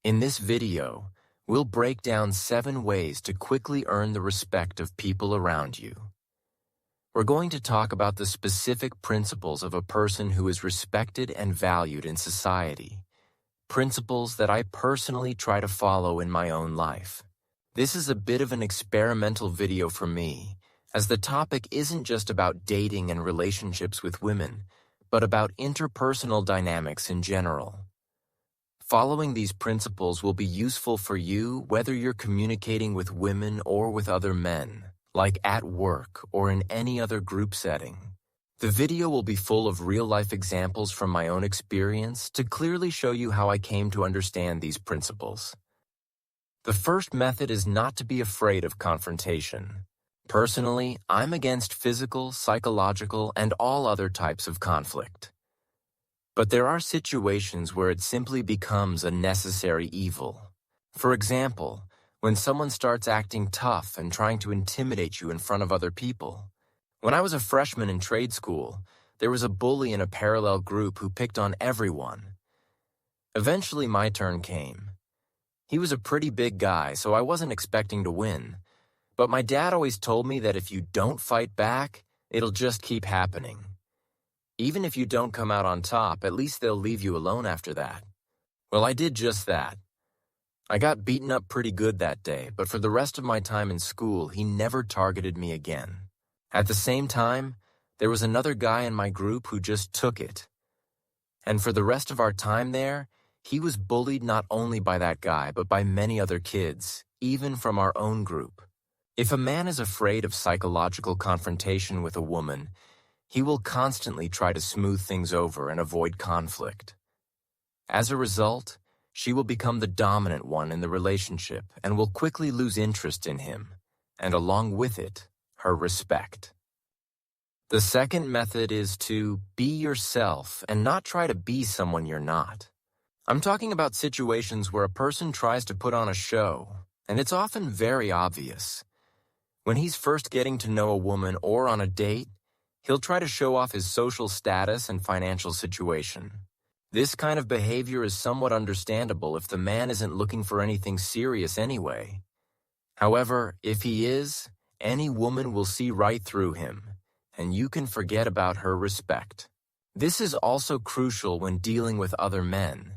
In this video, we'll break down 7 ways to quickly earn the respect of people around you. We're going to talk about the specific principles of a person who is respected and valued in society, principles that I personally try to follow in my own life. This is a bit of an experimental video for me, as the topic isn't just about dating and relationships with women, but about interpersonal dynamics in general. Following these principles will be useful for you whether you're communicating with women or with other men, like at work or in any other group setting. The video will be full of real-life examples from my own experience to clearly show you how I came to understand these principles. The first method is not to be afraid of confrontation. Personally, I'm against physical, psychological, and all other types of conflict. But there are situations where it simply becomes a necessary evil. For example, when someone starts acting tough and trying to intimidate you in front of other people. When I was a freshman in trade school, there was a bully in a parallel group who picked on everyone. Eventually, my turn came. He was a pretty big guy, so I wasn't expecting to win. But my dad always told me that if you don't fight back, it'll just keep happening. Even if you don't come out on top, at least they'll leave you alone after that. Well, I did just that. I got beaten up pretty good that day, but for the rest of my time in school, he never targeted me again. At the same time, there was another guy in my group who just took it. And for the rest of our time there, he was bullied not only by that guy, but by many other kids, even from our own group. If a man is afraid of psychological confrontation with a woman, he will constantly try to smooth things over and avoid conflict. As a result, she will become the dominant one in the relationship and will quickly lose interest in him, and along with it, her respect. The second method is to be yourself and not try to be someone you're not. I'm talking about situations where a person tries to put on a show, and it's often very obvious. When he's first getting to know a woman or on a date, he'll try to show off his social status and financial situation. This kind of behavior is somewhat understandable if the man isn't looking for anything serious anyway. However, if he is, any woman will see right through him, and you can forget about her respect. This is also crucial when dealing with other men.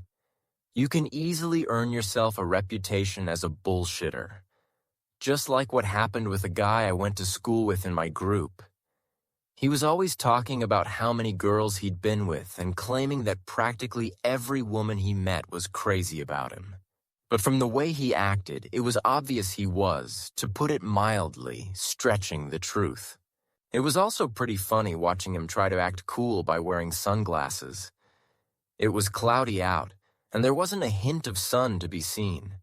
You can easily earn yourself a reputation as a bullshitter, just like what happened with a guy I went to school with in my group. He was always talking about how many girls he'd been with and claiming that practically every woman he met was crazy about him. But from the way he acted, it was obvious he was, to put it mildly, stretching the truth. It was also pretty funny watching him try to act cool by wearing sunglasses. It was cloudy out, and there wasn't a hint of sun to be seen.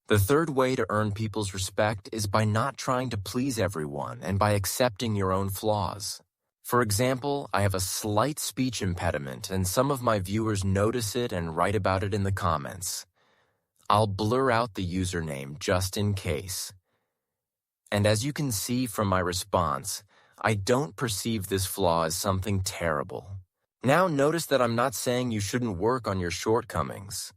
The third way to earn people's respect is by not trying to please everyone and by accepting your own flaws. For example, I have a slight speech impediment and some of my viewers notice it and write about it in the comments. I'll blur out the username just in case. And as you can see from my response, I don't perceive this flaw as something terrible. Now notice that I'm not saying you shouldn't work on your shortcomings.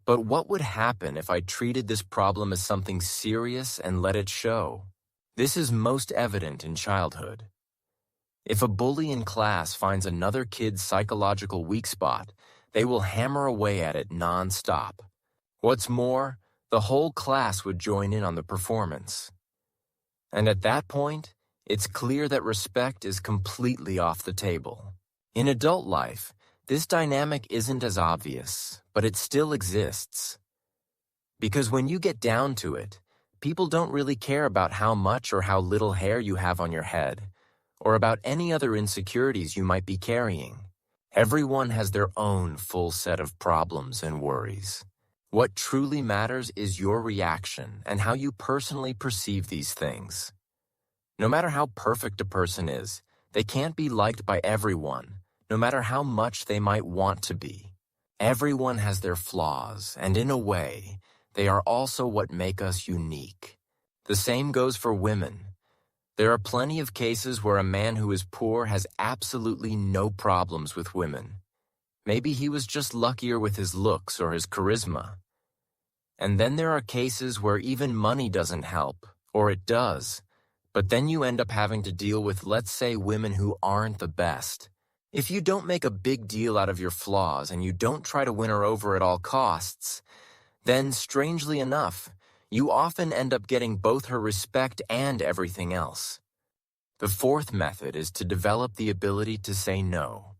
But what would happen if I treated this problem as something serious and let it show? This is most evident in childhood. If a bully in class finds another kid's psychological weak spot, they will hammer away at it non-stop. What's more, the whole class would join in on the performance. And at that point, it's clear that respect is completely off the table. In adult life, this dynamic isn't as obvious, but it still exists. Because when you get down to it, people don't really care about how much or how little hair you have on your head, or about any other insecurities you might be carrying. Everyone has their own full set of problems and worries. What truly matters is your reaction and how you personally perceive these things. No matter how perfect a person is, they can't be liked by everyone, no matter how much they might want to be. Everyone has their flaws, and in a way, they are also what make us unique. The same goes for women. There are plenty of cases where a man who is poor has absolutely no problems with women. Maybe he was just luckier with his looks or his charisma. And then there are cases where even money doesn't help, or it does. But then you end up having to deal with, let's say, women who aren't the best. If you don't make a big deal out of your flaws and you don't try to win her over at all costs, then, strangely enough, you often end up getting both her respect and everything else. The fourth method is to develop the ability to say no.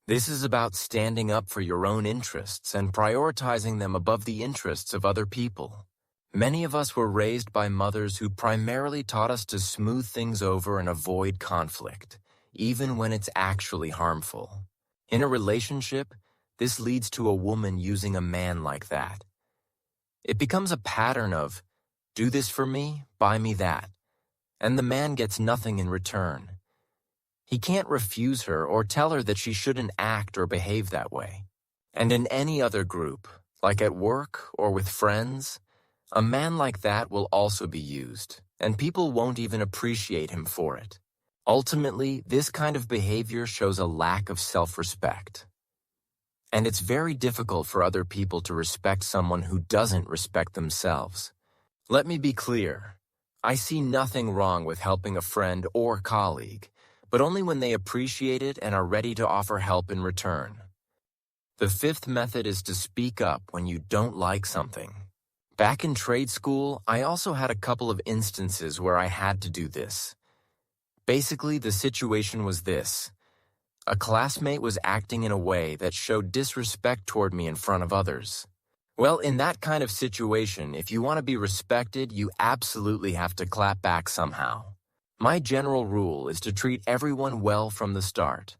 This is about standing up for your own interests and prioritizing them above the interests of other people. Many of us were raised by mothers who primarily taught us to smooth things over and avoid conflict, even when it's actually harmful. In a relationship, this leads to a woman using a man like that. It becomes a pattern of, do this for me, buy me that, and the man gets nothing in return. He can't refuse her or tell her that she shouldn't act or behave that way. And in any other group, like at work or with friends, a man like that will also be used, and people won't even appreciate him for it. Ultimately, this kind of behavior shows a lack of self-respect. And it's very difficult for other people to respect someone who doesn't respect themselves. Let me be clear. I see nothing wrong with helping a friend or colleague, but only when they appreciate it and are ready to offer help in return. The fifth method is to speak up when you don't like something. Back in trade school, I also had a couple of instances where I had to do this. Basically, the situation was this. A classmate was acting in a way that showed disrespect toward me in front of others. Well, in that kind of situation, if you want to be respected, you absolutely have to clap back somehow. My general rule is to treat everyone well from the start.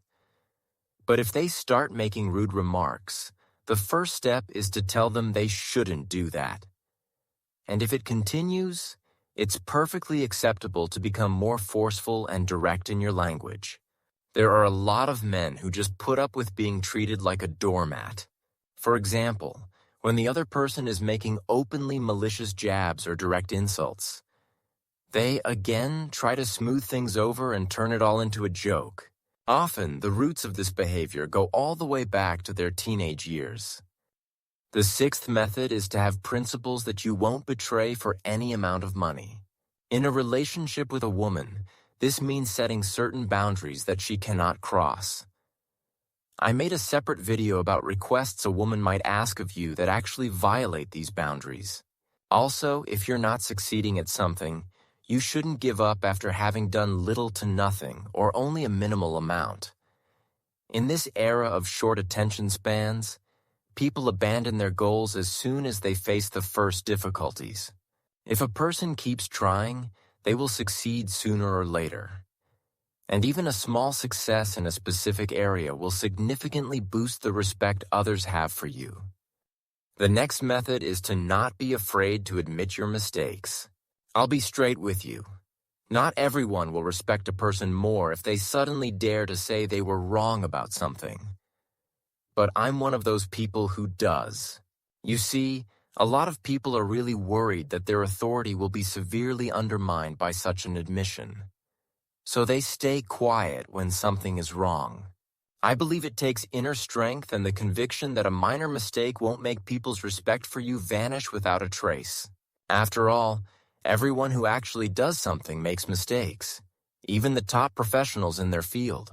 But if they start making rude remarks, the first step is to tell them they shouldn't do that. And if it continues, it's perfectly acceptable to become more forceful and direct in your language. There are a lot of men who just put up with being treated like a doormat. For example, when the other person is making openly malicious jabs or direct insults, they, again, try to smooth things over and turn it all into a joke. Often, the roots of this behavior go all the way back to their teenage years. The sixth method is to have principles that you won't betray for any amount of money. In a relationship with a woman, this means setting certain boundaries that she cannot cross. I made a separate video about requests a woman might ask of you that actually violate these boundaries. Also, if you're not succeeding at something, you shouldn't give up after having done little to nothing or only a minimal amount. In this era of short attention spans, people abandon their goals as soon as they face the first difficulties. If a person keeps trying, they will succeed sooner or later. And even a small success in a specific area will significantly boost the respect others have for you. The next method is to not be afraid to admit your mistakes. I'll be straight with you. Not everyone will respect a person more if they suddenly dare to say they were wrong about something. But I'm one of those people who does. You see, a lot of people are really worried that their authority will be severely undermined by such an admission. So they stay quiet when something is wrong. I believe it takes inner strength and the conviction that a minor mistake won't make people's respect for you vanish without a trace. After all, everyone who actually does something makes mistakes, even the top professionals in their field.